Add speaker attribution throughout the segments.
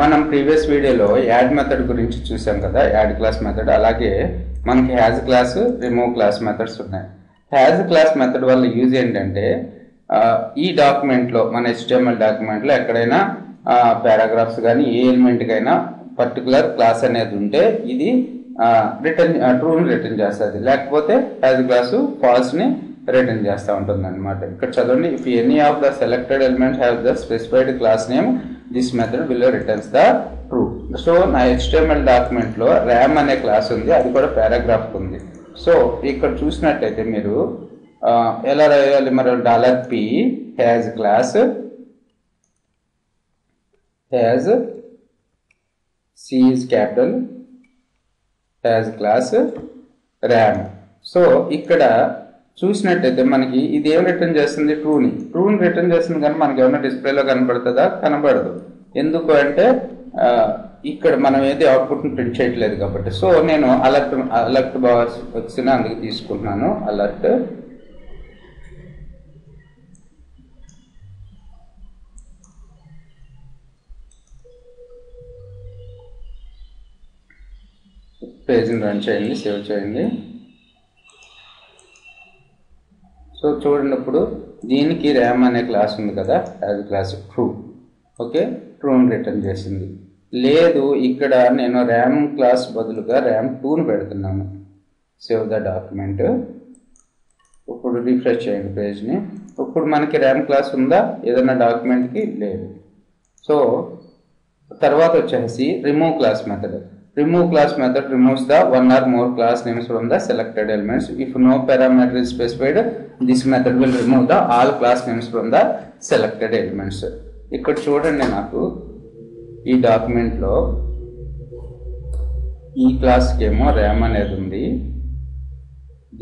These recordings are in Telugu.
Speaker 1: మనం ప్రీవియస్ వీడియోలో యాడ్ మెథడ్ గురించి చూసాం కదా, యాడ్ క్లాస్ మెథడ్. అలాగే మనకి has class, remove class methods ఉన్నాయి. హ్యాజ్ క్లాస్ మెథడ్ వల్ల యూజ్ ఏంటంటే ఈ డాక్యుమెంట్లో, మన HTML డాక్యుమెంట్లో ఎక్కడైనా పారాగ్రాఫ్స్ కానీ ఏ ఎలిమెంట్కైనా పర్టికులర్ క్లాస్ అనేది ఉంటే ఇది ట్రూని రిటర్న్ చేస్తుంది, లేకపోతే హ్యాజ్ క్లాసు ఫాల్స్ని రిటర్న్ చేస్తూ ఉంటుంది అనమాట. ఇక్కడ చదవండి, if any of the selected element have the specified class name this method will returns the true. So నా HTML డాక్యుమెంట్లో ర్యామ్ అనే క్లాస్ ఉంది, అది కూడా పారాగ్రాఫ్ ఉంది. సో ఇక్కడ చూసినట్టయితే మీరు ఎలా రాయాలి, మరి $p has class, has C is capital, has class RAM. So ఇక్కడ చూసినట్టయితే మనకి ఇది ఏం రిటర్న్ చేస్తుంది, ట్రూని రిటర్న్ చేస్తుంది. కానీ మనకి ఏమైనా డిస్ప్లేలో కనపడుతుందా? కనపడదు. ఎందుకు అంటే ఇక్కడ మనం ఏది అవుట్పుట్ని ప్రింట్ చేయట్లేదు కాబట్టి. సో నేను అలర్ట్ బాక్స్ వచ్చిన అందుకు తీసుకుంటున్నాను. అలర్ట్ పేజ్ని రన్ చేయండి, సేవ్ చేయండి. సో చూడండి, ఇప్పుడు దీనికి ర్యామ్ అనే క్లాస్ ఉంది కదా, యాజ్ క్లాస్ ట్రూ. ఓకే, ట్రూని రిటర్న్ చేసింది. లేదు, ఇక్కడ నేను ర్యామ్ క్లాస్ బదులుగా ర్యామ్ 2ని పెడుతున్నాను. Save the document. ఇప్పుడు రిఫ్రెష్ చేయండి పేజ్ని. ఇప్పుడు మనకి ర్యామ్ క్లాస్ ఉందా ఏదైనా డాక్యుమెంట్కి? లేదు. సో తర్వాత వచ్చేసి remove class method. Remove class method removes the one or more class names from the selected elements. If no parameter is specified, this method will remove the all class names from the selected elements. ఇక్కడ చూడండి, నాకు ఈ డాక్యుమెంట్లో ఈ క్లాస్కి ఏమో ర్యామ్ అనేది ఉంది,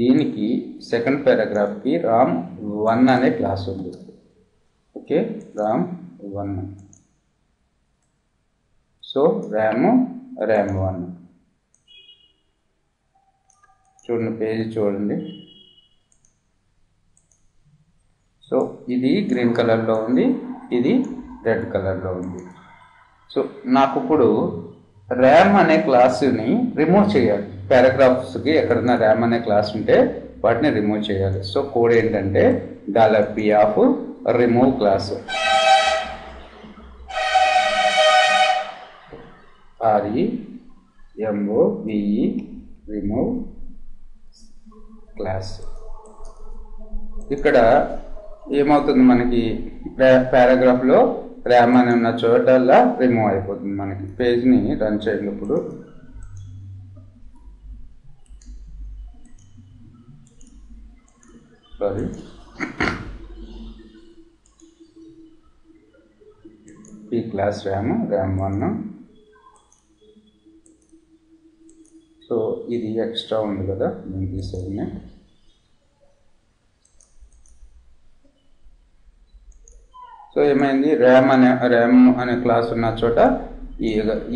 Speaker 1: దీనికి సెకండ్ పారాగ్రాఫ్కి RAM1 అనే క్లాస్ ఉంది. Okay, RAM1. సో RAM1 చూడండి, పేజ్ చూడండి. సో ఇది గ్రీన్ కలర్లో ఉంది, ఇది రెడ్ కలర్లో ఉంది. సో నాకు ఇప్పుడు ర్యామ్ అనే క్లాస్ని రిమూవ్ చేయాలి. పారాగ్రాఫ్స్కి ఎక్కడన్నా ర్యామ్ అనే క్లాస్ ఉంటే వాటిని రిమూవ్ చేయాలి. సో కోడ్ ఏంటంటే $p of remove class, REMOVE remove class. ఇక్కడ ఏమవుతుంది, మనకి పారాగ్రాఫ్లో ర్యామ్ అని ఉన్న చోటల్లా రిమూవ్ అయిపోతుంది. మనకి పేజ్ని రన్ చేయండి. ఇప్పుడు ఈ క్లాస్ RAM1. సో ఇది ఎక్స్ట్రా ఉంది కదా, నేను తీసేది. సో ఏమైంది, ర్యామ్ అనే క్లాస్ ఉన్న చోట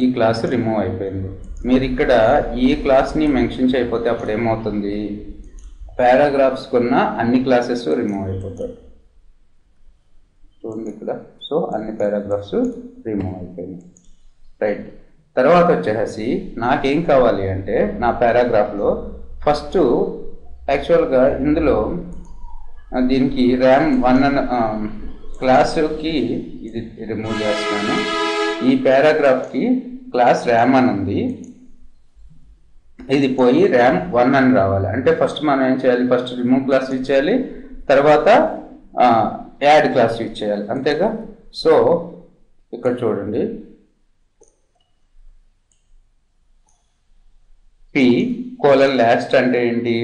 Speaker 1: ఈ క్లాస్ రిమూవ్ అయిపోయింది. మీరు ఇక్కడ ఈ క్లాస్ని మెన్షన్ చేయకపోతే అప్పుడు ఏమవుతుంది, పారాగ్రాఫ్స్కి ఉన్న అన్ని క్లాసెస్ రిమూవ్ అయిపోతాయి. చూడండి ఇక్కడ. సో అన్ని పారాగ్రాఫ్స్ రిమూవ్ అయిపోయింది. రైట్. తర్వాత వచ్చేసి నాకేం కావాలి అంటే, నా పారాగ్రాఫ్లో ఫస్ట్ యాక్చువల్గా ఇందులో దీనికి RAM1 క్లాస్కి ఇది రిమూవ్ చేస్తున్నాను. ఈ పారాగ్రాఫ్కి క్లాస్ ర్యామ్ అని ఉంది, ఇది పోయి RAM1 అని రావాలి. అంటే ఫస్ట్ మనం ఏం చేయాలి, ఫస్ట్ రిమూవ్ క్లాస్ ఇచ్చేయాలి, తర్వాత యాడ్ క్లాస్ ఇచ్చేయాలి, అంతేగా. సో ఇక్కడ చూడండి, P:\last అంటే ఏంటి,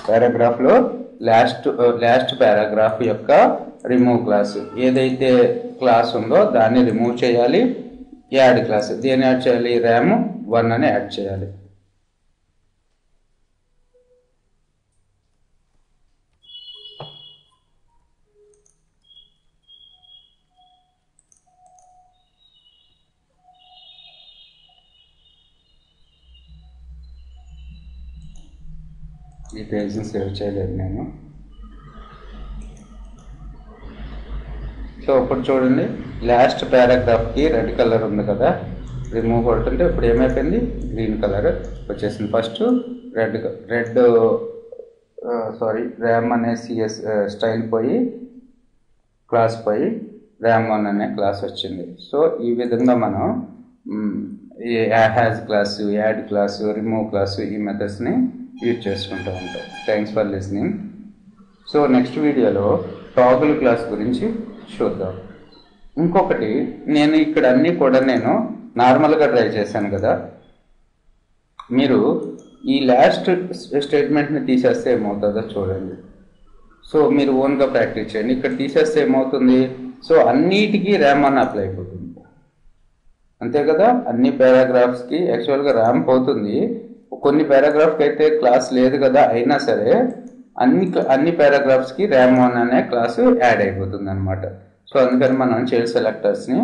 Speaker 1: పారాగ్రాఫ్లో లాస్ట్ పారాగ్రాఫ్ యొక్క రిమూవ్ క్లాస్. ఏదైతే క్లాస్ ఉందో దాన్ని రిమూవ్ చేయాలి. యాడ్ క్లాస్ దేన్ని యాడ్ చేయాలి, RAM1 అని యాడ్ చేయాలి. ఈ పేజ్ని సేవ్ చేయలేదు నేను. సో సో ఇప్పుడు చూడండి లాస్ట్ పారాగ్రాఫ్కి రెడ్ కలర్ ఉంది కదా, రిమూవ్ కొడుతుంటే ఇప్పుడు ఏమైపోయింది, గ్రీన్ కలర్ వచ్చేసింది. ఫస్ట్ రెడ్ ర్యామ్ అనే సిఎస్ స్టైల్ పోయి క్లాస్ పోయి ర్యామ్ 1 అనే క్లాస్ వచ్చింది. సో ఈ విధంగా మనం has class, add class, remove class ఈ మెథడ్స్ని యూజ్ చేసుకుంటూ ఉంటాం. Thanks for listening. So next వీడియోలో టాగుల్ క్లాస్ గురించి చూద్దాం. ఇంకొకటి, నేను ఇక్కడ అన్నీ కూడా నేను నార్మల్గా డ్రైవ్ చేశాను కదా, మీరు ఈ లాస్ట్ స్టేట్మెంట్ని తీసేస్తే ఏమవుతుందో చూడండి. సో మీరు ఓన్గా ప్రాక్టీస్ చేయండి. ఇక్కడ తీసేస్తే ఏమవుతుంది, సో అన్నిటికీ ర్యామ్ అని అప్లై అయిపోతుంది, అంతే కదా. అన్ని పారాగ్రాఫ్స్కి యాక్చువల్గా ర్యామ్ పోతుంది, కొన్ని పారాగ్రాఫ్కి అయితే క్లాస్ లేదు కదా, అయినా సరే అన్ని పారాగ్రాఫ్స్కి ర్యామ్ 1 అనే క్లాసు యాడ్ అయిపోతుంది అనమాట. సో అందుకని మనం చైల్డ్ సెలెక్టర్స్ని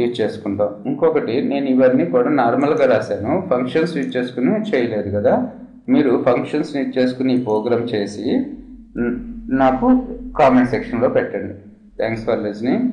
Speaker 1: యూజ్ చేసుకుంటాం. ఇంకొకటి, నేను ఇవన్నీ కూడా నార్మల్గా రాశాను, ఫంక్షన్స్ యూజ్ చేసుకుని చేయలేదు కదా. మీరు ఫంక్షన్స్ యూజ్ చేసుకుని ఈ ప్రోగ్రామ్ చేసి నాకు కామెంట్ సెక్షన్లో పెట్టండి. Thanks for listening.